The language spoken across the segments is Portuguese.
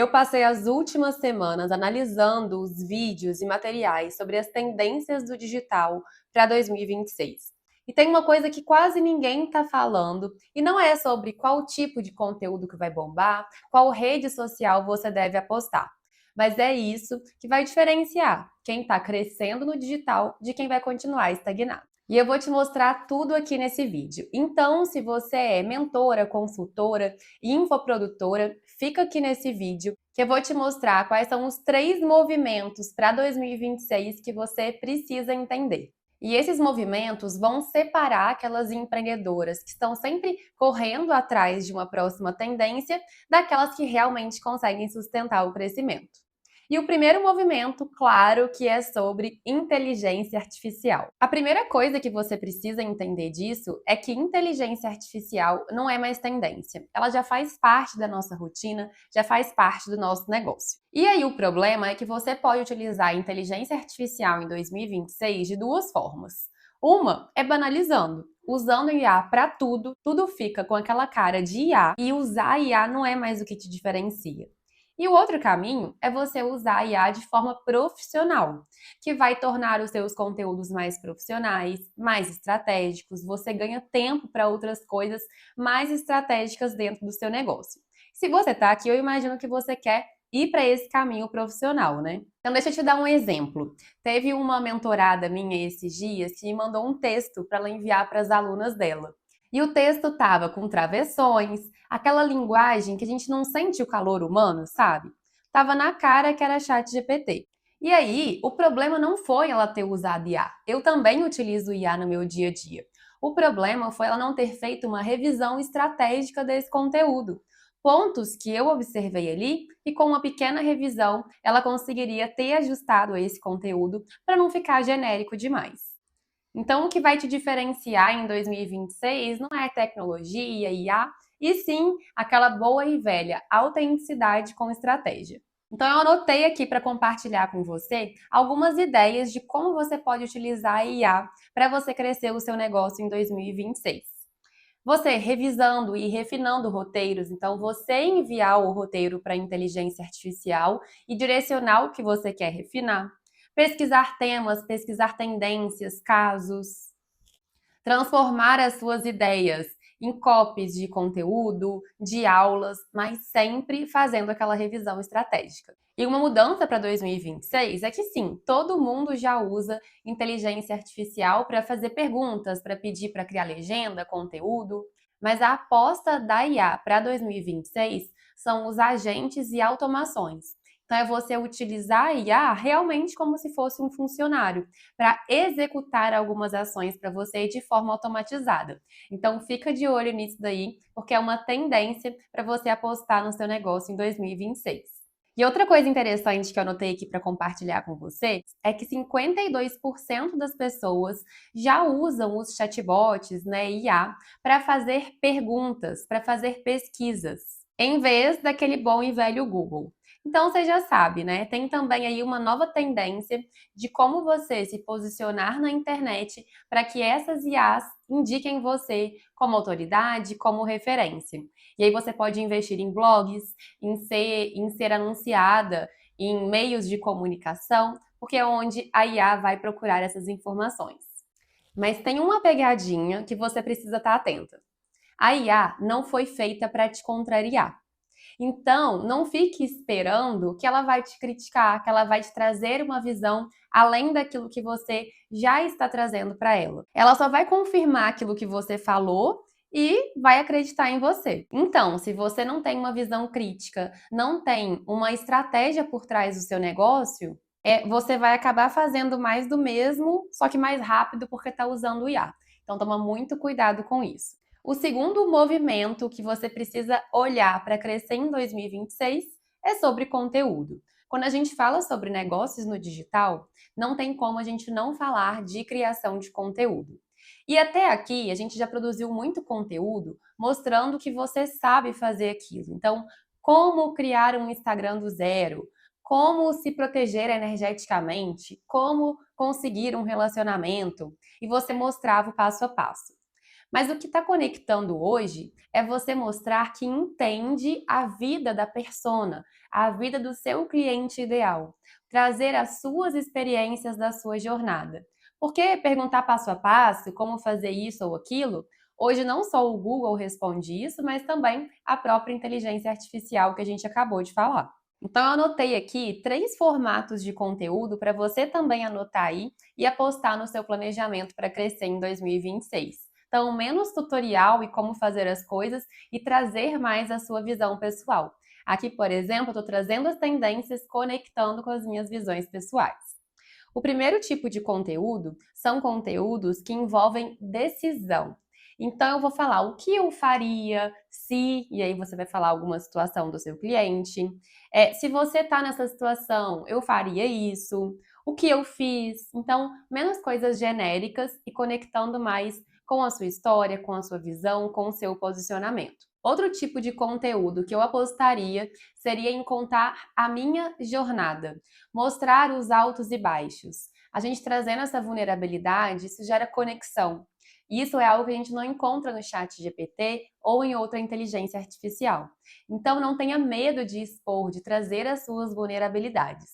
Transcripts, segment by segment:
Eu passei as últimas semanas analisando os vídeos e materiais sobre as tendências do digital para 2026. E tem uma coisa que quase ninguém está falando, e não é sobre qual tipo de conteúdo que vai bombar, qual rede social você deve apostar. Mas é isso que vai diferenciar quem está crescendo no digital de quem vai continuar estagnado. E eu vou te mostrar tudo aqui nesse vídeo. Então, se você é mentora, consultora, infoprodutora, fica aqui nesse vídeo que eu vou te mostrar quais são os 3 movimentos para 2026 que você precisa entender. E esses movimentos vão separar aquelas empreendedoras que estão sempre correndo atrás de uma próxima tendência daquelas que realmente conseguem sustentar o crescimento. E o primeiro movimento, claro, que é sobre inteligência artificial. A primeira coisa que você precisa entender disso é que inteligência artificial não é mais tendência. Ela já faz parte da nossa rotina, já faz parte do nosso negócio. E aí o problema é que você pode utilizar a inteligência artificial em 2026 de duas formas. Uma é banalizando, usando IA para tudo, tudo fica com aquela cara de IA e usar IA não é mais o que te diferencia. E o outro caminho é você usar a IA de forma profissional, que vai tornar os seus conteúdos mais profissionais, mais estratégicos, você ganha tempo para outras coisas mais estratégicas dentro do seu negócio. Se você está aqui, eu imagino que você quer ir para esse caminho profissional, né? Então, deixa eu te dar um exemplo. Teve uma mentorada minha esses dias que me mandou um texto para ela enviar para as alunas dela. E o texto estava com travessões, aquela linguagem que a gente não sente o calor humano, sabe? Tava na cara que era chat GPT. E aí, o problema não foi ela ter usado IA. Eu também utilizo IA no meu dia a dia. O problema foi ela não ter feito uma revisão estratégica desse conteúdo. Pontos que eu observei ali e com uma pequena revisão ela conseguiria ter ajustado esse conteúdo para não ficar genérico demais. Então, o que vai te diferenciar em 2026 não é tecnologia, IA, e sim aquela boa e velha autenticidade com estratégia. Então, eu anotei aqui para compartilhar com você algumas ideias de como você pode utilizar a IA para você crescer o seu negócio em 2026. Você revisando e refinando roteiros, então você enviar o roteiro para a inteligência artificial e direcionar o que você quer refinar. Pesquisar temas, pesquisar tendências, casos, transformar as suas ideias em copies de conteúdo, de aulas, mas sempre fazendo aquela revisão estratégica. E uma mudança para 2026 é que sim, todo mundo já usa inteligência artificial para fazer perguntas, para pedir para criar legenda, conteúdo, mas a aposta da IA para 2026 são os agentes e automações. Então é você utilizar a IA realmente como se fosse um funcionário para executar algumas ações para você de forma automatizada. Então fica de olho nisso daí, porque é uma tendência para você apostar no seu negócio em 2026. E outra coisa interessante que eu anotei aqui para compartilhar com você é que 52% das pessoas já usam os chatbots, né, IA, para fazer perguntas, para fazer pesquisas, em vez daquele bom e velho Google. Então você já sabe, né? Tem também aí uma nova tendência de como você se posicionar na internet para que essas IAs indiquem você como autoridade, como referência. E aí você pode investir em blogs, em ser anunciada em meios de comunicação, porque é onde a IA vai procurar essas informações. Mas tem uma pegadinha que você precisa estar atenta. A IA não foi feita para te contrariar. Então, não fique esperando que ela vai te criticar, que ela vai te trazer uma visão além daquilo que você já está trazendo para ela. Ela só vai confirmar aquilo que você falou e vai acreditar em você. Então, se você não tem uma visão crítica, não tem uma estratégia por trás do seu negócio, você vai acabar fazendo mais do mesmo, só que mais rápido porque está usando o IA. Então, toma muito cuidado com isso. O segundo movimento que você precisa olhar para crescer em 2026 é sobre conteúdo. Quando a gente fala sobre negócios no digital, não tem como a gente não falar de criação de conteúdo. E até aqui a gente já produziu muito conteúdo mostrando que você sabe fazer aquilo. Então, como criar um Instagram do zero, como se proteger energeticamente, como conseguir um relacionamento, e você mostrava o passo a passo. Mas o que está conectando hoje é você mostrar que entende a vida da persona, a vida do seu cliente ideal, trazer as suas experiências da sua jornada. Porque perguntar passo a passo como fazer isso ou aquilo, hoje não só o Google responde isso, mas também a própria inteligência artificial que a gente acabou de falar. Então, eu anotei aqui 3 formatos de conteúdo para você também anotar aí e apostar no seu planejamento para crescer em 2026. Então, menos tutorial e como fazer as coisas e trazer mais a sua visão pessoal. Aqui, por exemplo, eu estou trazendo as tendências conectando com as minhas visões pessoais. O primeiro tipo de conteúdo são conteúdos que envolvem decisão. Então, eu vou falar o que eu faria se, e aí você vai falar alguma situação do seu cliente. Se você está nessa situação, eu faria isso. O que eu fiz? Então, menos coisas genéricas e conectando mais com a sua história, com a sua visão, com o seu posicionamento. Outro tipo de conteúdo que eu apostaria seria em contar a minha jornada, mostrar os altos e baixos. A gente trazendo essa vulnerabilidade, isso gera conexão. E isso é algo que a gente não encontra no chat GPT ou em outra inteligência artificial. Então não tenha medo de expor, de trazer as suas vulnerabilidades.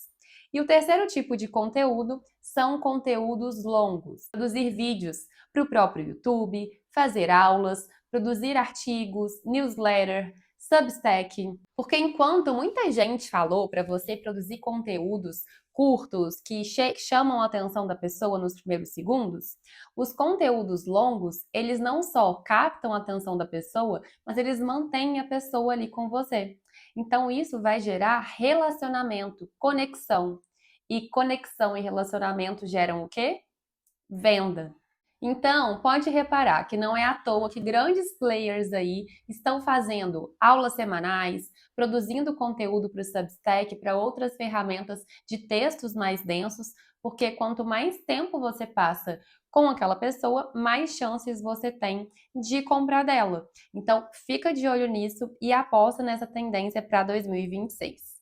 E o terceiro tipo de conteúdo são conteúdos longos. Produzir vídeos para o próprio YouTube, fazer aulas, produzir artigos, newsletter, Substack. Porque enquanto muita gente falou para você produzir conteúdos curtos que chamam a atenção da pessoa nos primeiros segundos, os conteúdos longos, eles não só captam a atenção da pessoa, mas eles mantêm a pessoa ali com você. Então isso vai gerar relacionamento, conexão. E conexão e relacionamento geram o quê? Venda. Então, pode reparar que não é à toa que grandes players aí estão fazendo aulas semanais, produzindo conteúdo para o Substack, para outras ferramentas de textos mais densos, porque quanto mais tempo você passa com aquela pessoa, mais chances você tem de comprar dela. Então, fica de olho nisso e aposta nessa tendência para 2026.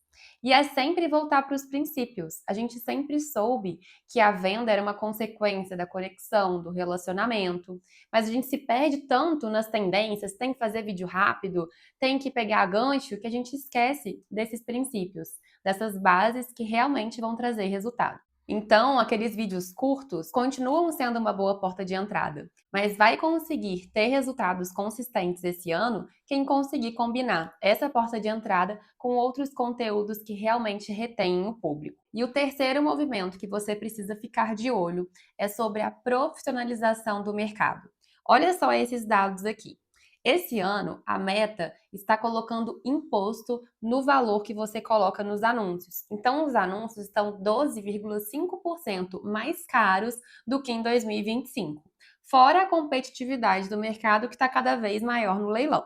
E é sempre voltar para os princípios. A gente sempre soube que a venda era uma consequência da conexão, do relacionamento, mas a gente se perde tanto nas tendências, tem que fazer vídeo rápido, tem que pegar gancho, que a gente esquece desses princípios, dessas bases que realmente vão trazer resultado. Então, aqueles vídeos curtos continuam sendo uma boa porta de entrada, mas vai conseguir ter resultados consistentes esse ano quem conseguir combinar essa porta de entrada com outros conteúdos que realmente retêm o público. E o terceiro movimento que você precisa ficar de olho é sobre a profissionalização do mercado. Olha só esses dados aqui. Esse ano, a Meta está colocando imposto no valor que você coloca nos anúncios. Então, os anúncios estão 12,5% mais caros do que em 2025, fora a competitividade do mercado que está cada vez maior no leilão.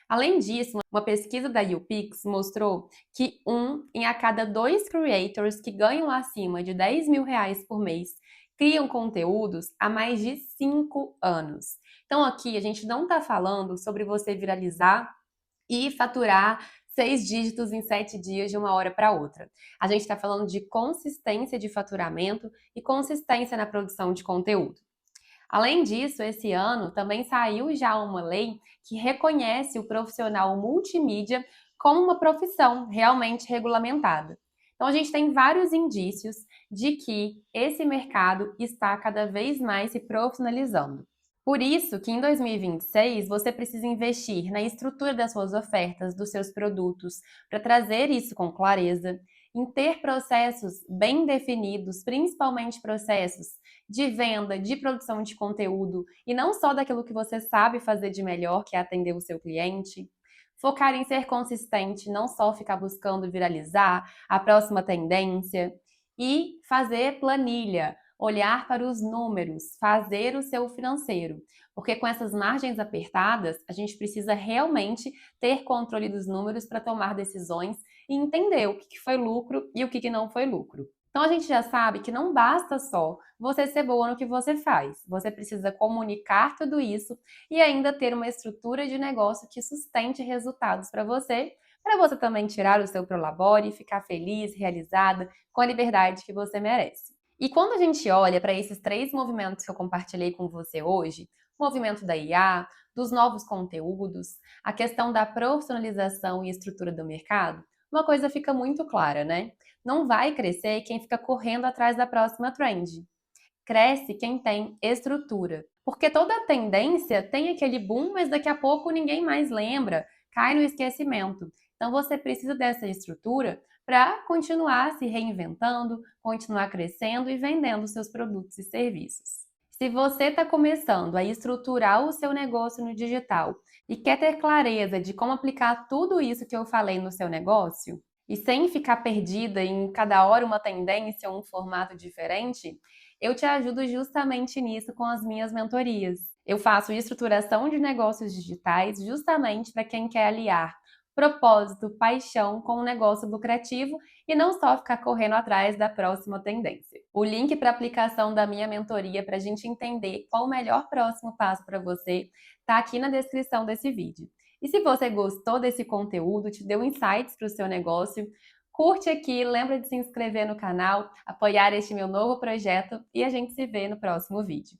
Além disso, uma pesquisa da YouPix mostrou que 1 em a cada 2 creators que ganham acima de R$ 10.000 por mês criam conteúdos há mais de 5 anos. Então aqui a gente não está falando sobre você viralizar e faturar 6 dígitos em 7 dias de uma hora para outra. A gente está falando de consistência de faturamento e consistência na produção de conteúdo. Além disso, esse ano também saiu já uma lei que reconhece o profissional multimídia como uma profissão realmente regulamentada. Então, a gente tem vários indícios de que esse mercado está cada vez mais se profissionalizando. Por isso que em 2026 você precisa investir na estrutura das suas ofertas, dos seus produtos, para trazer isso com clareza, em ter processos bem definidos, principalmente processos de venda, de produção de conteúdo, e não só daquilo que você sabe fazer de melhor, que é atender o seu cliente. Focar em ser consistente, não só ficar buscando viralizar a próxima tendência, e fazer planilha, olhar para os números, fazer o seu financeiro. Porque com essas margens apertadas, a gente precisa realmente ter controle dos números para tomar decisões e entender o que foi lucro e o que não foi lucro. Então a gente já sabe que não basta só você ser boa no que você faz. Você precisa comunicar tudo isso e ainda ter uma estrutura de negócio que sustente resultados para você também tirar o seu prolabore e ficar feliz, realizada, com a liberdade que você merece. E quando a gente olha para esses 3 movimentos que eu compartilhei com você hoje, o movimento da IA, dos novos conteúdos, a questão da profissionalização e estrutura do mercado, uma coisa fica muito clara, né? Não vai crescer quem fica correndo atrás da próxima trend. Cresce quem tem estrutura. Porque toda tendência tem aquele boom, mas daqui a pouco ninguém mais lembra, cai no esquecimento. Então você precisa dessa estrutura para continuar se reinventando, continuar crescendo e vendendo seus produtos e serviços. Se você está começando a estruturar o seu negócio no digital e quer ter clareza de como aplicar tudo isso que eu falei no seu negócio, e sem ficar perdida em cada hora uma tendência ou um formato diferente, eu te ajudo justamente nisso com as minhas mentorias. Eu faço estruturação de negócios digitais justamente para quem quer aliar propósito, paixão com um negócio lucrativo e não só ficar correndo atrás da próxima tendência. O link para aplicação da minha mentoria para a gente entender qual o melhor próximo passo para você está aqui na descrição desse vídeo. E se você gostou desse conteúdo, te deu insights para o seu negócio, curte aqui, lembra de se inscrever no canal, apoiar este meu novo projeto e a gente se vê no próximo vídeo.